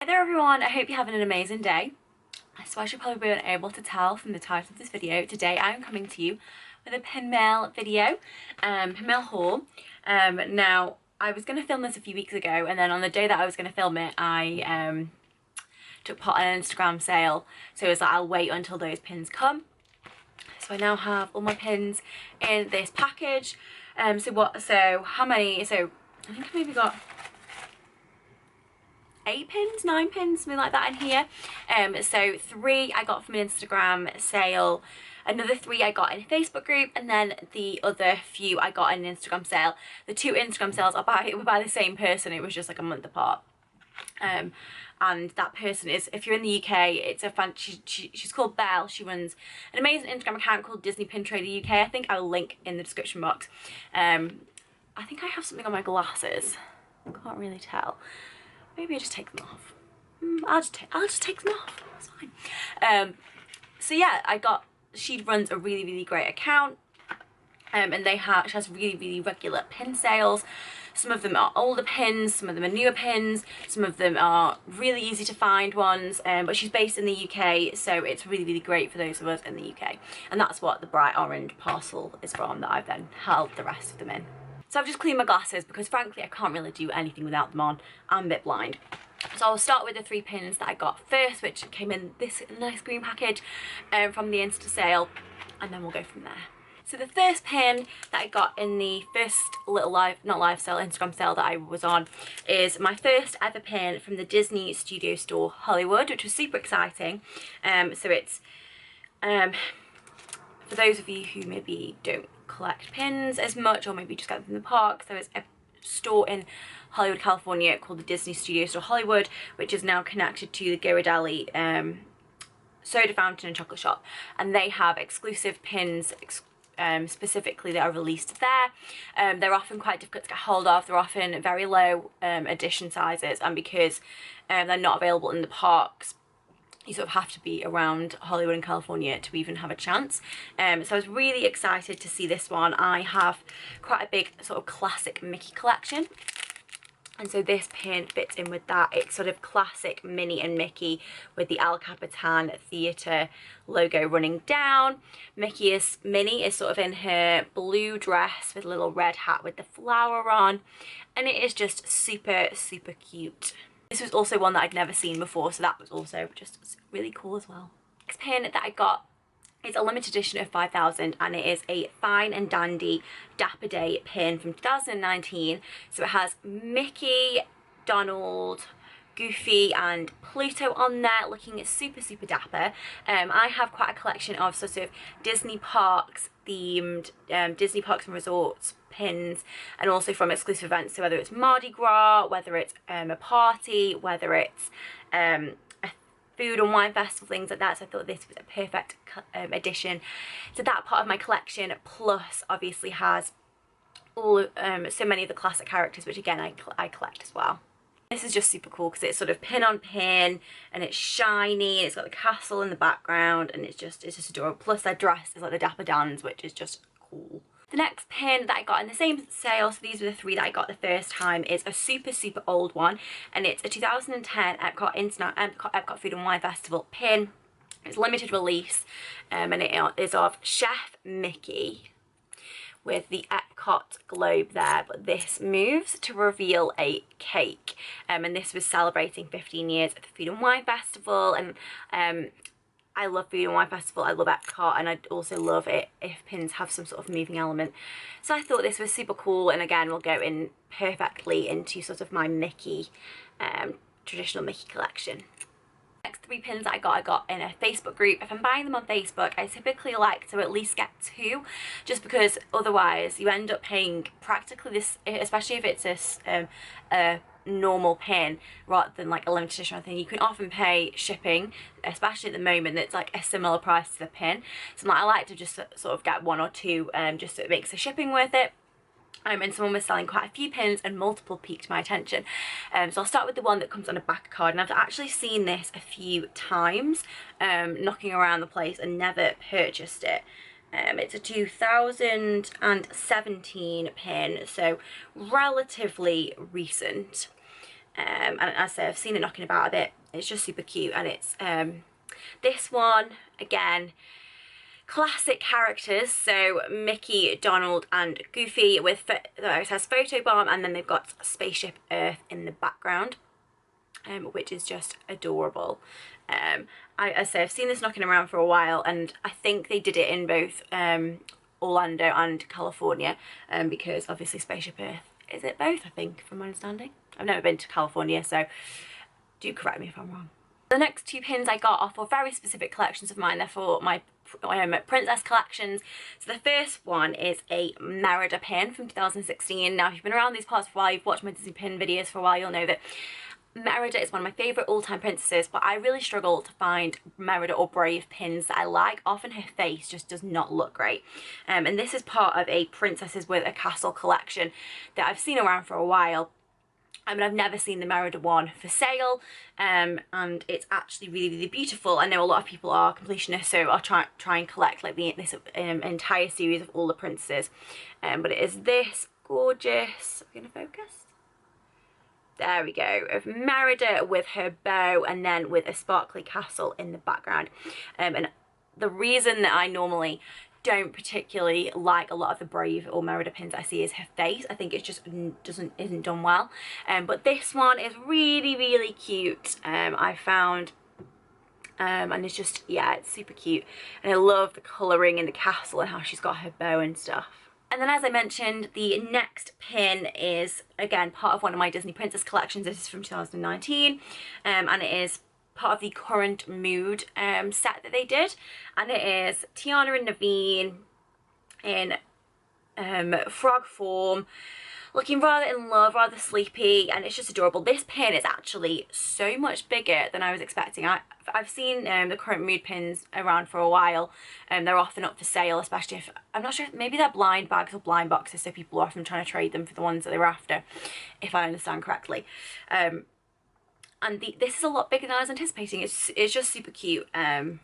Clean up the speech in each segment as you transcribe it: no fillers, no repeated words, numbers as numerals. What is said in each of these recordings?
Hi there everyone, I hope you're having an amazing day. So as you've probably been able to tell from the title of this video, today I am coming to you with a pin mail video, pin mail haul. Now I was going to film this a few weeks ago, and then on the day that I was going to film it I took part in an Instagram sale, so it was like I'll wait until those pins come. So I now have all my pins in this package. So how many, so I think I maybe got 8 pins, 9 pins, something like that in here. So 3 I got from an Instagram sale, another 3 I got in a Facebook group, and then the other few I got in an Instagram sale. The 2 Instagram sales were by the same person. It was just like a month apart. And that person is, if you're in the UK, it's a fan. She's called Belle. She runs an amazing Instagram account called Disney Pin Trader UK. I think I'll link in the description box. I think I have something on my glasses. Can't really tell. Maybe I just take them off. I'll just take them off. That's fine. So yeah, she runs a really great account, and she has really regular pin sales. Some of them are older pins, some of them are newer pins, some of them are really easy to find ones. But she's based in the UK, so it's really great for those of us in the UK. And that's what the bright orange parcel is from that I've then held the rest of them in. So I've just cleaned my glasses because frankly I can't really do anything without them on. I'm a bit blind. So I'll start with the 3 pins that I got first, which came in this nice green package from the Insta sale, and then we'll go from there. So the first pin that I got in the first little Instagram sale that I was on is my first ever pin from the Disney Studio Store Hollywood, which was super exciting. So it's for those of you who maybe don't collect pins as much, or maybe just get them from the park, so it's a store in Hollywood, California called the Disney Studio Store Hollywood, which is now connected to the Ghirardelli soda fountain and chocolate shop, and they have exclusive pins specifically that are released there. They're often quite difficult to get hold of. They're often very low edition sizes, and because they're not available in the parks, you sort of have to be around Hollywood and California to even have a chance. So I was really excited to see this one. I have quite a big sort of classic Mickey collection, and so this pin fits in with that. It's sort of classic Minnie and Mickey with the El Capitan Theatre logo running down. Minnie is sort of in her blue dress with a little red hat with the flower on, and it is just super cute. This was also one that I'd never seen before, so that was also just really cool as well. Next pin that I got is a limited edition of 5,000, and it is a Fine and Dandy Dapper Day pin from 2019. So it has Mickey, Donald, Goofy and Pluto on there, looking super dapper. I have quite a collection of sort of Disney parks themed, Disney parks and resorts pins, and also from exclusive events. So whether it's Mardi Gras, whether it's a party, whether it's a food and wine festival, things like that. So I thought this was a perfect addition to that part of my collection, plus obviously has all so many of the classic characters, which again I collect as well. This is just super cool because it's sort of pin on pin, and it's shiny, and it's got the castle in the background, and it's just adorable. Plus their dress is like the Dapper Dans, which is just cool. The next pin that I got in the same sale, so these were the 3 that I got the first time, is a super old one, and it's a 2010 Epcot Food and Wine Festival pin. It's limited release, and it is of Chef Mickey with the Epcot globe there, but this moves to reveal a cake, and this was celebrating 15 years at the Food and Wine Festival, and I love Food and Wine Festival, I love Epcot, and I also love it if pins have some sort of moving element. So I thought this was super cool, and again will go in perfectly into sort of my Mickey, traditional Mickey collection. Next 3 pins that I got in a Facebook group. If I'm buying them on Facebook, I typically like to at least get 2, just because otherwise you end up paying practically this, especially if it's a normal pin rather than like a limited edition or thing. You can often pay shipping, especially at the moment, it's like a similar price to the pin. So I like to just sort of get 1 or 2, just so it makes the shipping worth it. And someone was selling quite a few pins, and multiple piqued my attention. So I'll start with the one that comes on a back card, and I've actually seen this a few times knocking around the place and never purchased it. It's a 2017 pin, so relatively recent. and as I say, I've seen it knocking about a bit. It's just super cute, and it's this one again, classic characters, so Mickey, Donald and Goofy with it says photobomb, and then they've got Spaceship Earth in the background, which is just adorable. I say I've seen this knocking around for a while, and I think they did it in both Orlando and California, because obviously Spaceship Earth, is it both, I think, from my understanding? I've never been to California, so do correct me if I'm wrong. The next two pins I got are for very specific collections of mine. They're for my princess collections. So the first one is a Merida pin from 2016. Now, if you've been around these parts for a while, you've watched my Disney pin videos for a while, you'll know that Merida is one of my favourite all-time princesses, but I really struggle to find Merida or Brave pins that I like. Often her face just does not look great. And this is part of a Princesses with a Castle collection that I've seen around for a while. I mean, I've never seen the Merida one for sale, and it's actually really, really beautiful. I know a lot of people are completionists, so I'll try and collect like this entire series of all the princesses. But it is this gorgeous, I'm gonna focus. There we go, of Merida with her bow and then with a sparkly castle in the background. And the reason that I normally don't particularly like a lot of the Brave or Merida pins I see is her face. I think it just isn't done well. But this one is really, really cute. I found, and it's just, yeah, it's super cute. And I love the colouring in the castle and how she's got her bow and stuff. And then, as I mentioned, the next pin is, again, part of one of my Disney Princess collections. This is from 2019, and it is part of the Current Mood set that they did. And it is Tiana and Naveen in frog form, looking rather in love, rather sleepy, and it's just adorable. This pin is actually so much bigger than I was expecting. I've seen the Current Mood pins around for a while, and they're often up for sale, especially if, I'm not sure, maybe they're blind bags or blind boxes, so people are often trying to trade them for the ones that they were after, if I understand correctly. And this is a lot bigger than I was anticipating. It's just super cute, and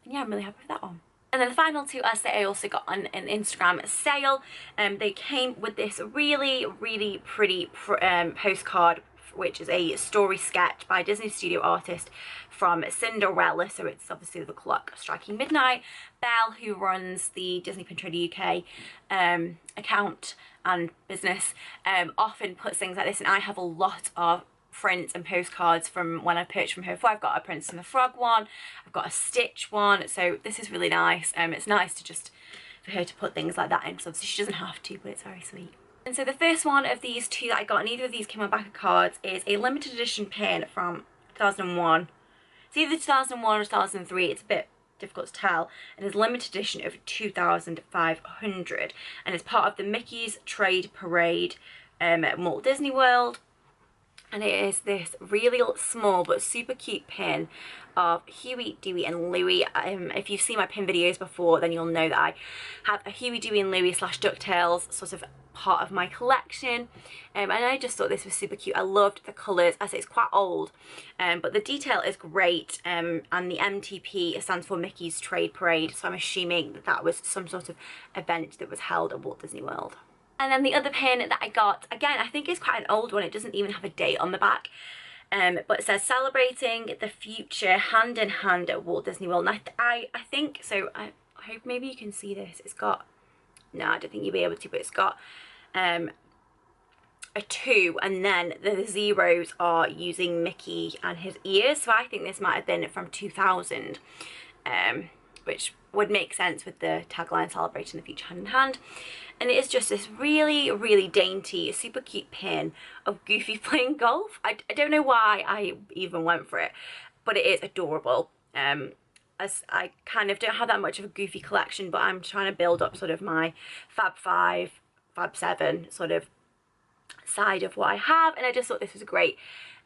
yeah, I'm really happy with that one. And then the final two, as I also got on an Instagram sale. They came with this really, really pretty postcard, which is a story sketch by Disney studio artist from Cinderella. So it's obviously the clock striking midnight. Belle, who runs the Disney Pin Trader UK account and business, often puts things like this, and I have a lot of prints and postcards from when I purchased from her before. I've got a Princess and the Frog one, I've got a Stitch one, so this is really nice. It's nice to just for her to put things like that in, so obviously she doesn't have to, but it's very sweet. And so the first one of these two that I got, and either of these came on back of cards, is a limited edition pin from 2001. It's either 2001 or 2003, it's a bit difficult to tell, and it's a limited edition of 2,500, and it's part of the Mickey's Trade Parade at Walt Disney World. And it is this really small but super cute pin of Huey, Dewey and Louie. If you've seen my pin videos before, then you'll know that I have a Huey, Dewey and Louie / DuckTales sort of part of my collection. And I just thought this was super cute. I loved the colours. I say it's quite old, but the detail is great. And the MTP stands for Mickey's Trade Parade, so I'm assuming that that was some sort of event that was held at Walt Disney World. And then the other pin that I got, again, I think it's quite an old one. It doesn't even have a date on the back. But it says, celebrating the future hand in hand at Walt Disney World. And I think, so I hope maybe you can see this. It's got, no, I don't think you'll be able to, but it's got a 2, and then the zeros are using Mickey and his ears. So I think this might have been from 2000, which would make sense with the tagline celebrating the future hand in hand. And it is just this really, really dainty, super cute pin of Goofy playing golf. I don't know why I even went for it, but it is adorable. As I kind of don't have that much of a Goofy collection, but I'm trying to build up sort of my Fab 5, Fab 7 sort of side of what I have, and I just thought this was a great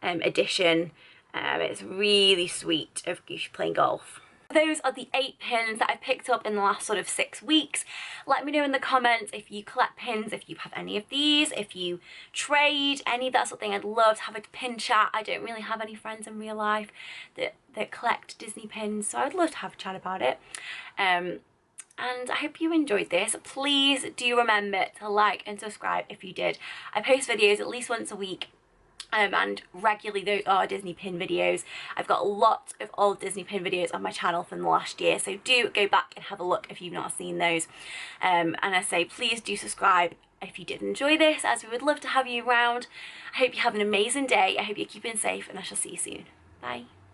addition. It's really sweet of Goofy playing golf. Those are the 8 pins that I picked up in the last sort of 6 weeks. Let me know in the comments if you collect pins, if you have any of these, if you trade, any of that sort of thing. I'd love to have a pin chat. I don't really have any friends in real life that collect Disney pins, so I'd love to have a chat about it. And I hope you enjoyed this. Please do remember to like and subscribe if you did. I post videos at least once a week and regularly those are Disney pin videos. I've got lots of old Disney pin videos on my channel from the last year, so do go back and have a look if you've not seen those. And I say please do subscribe if you did enjoy this, as we would love to have you around. I hope you have an amazing day. I hope you're keeping safe, and I shall see you soon. Bye.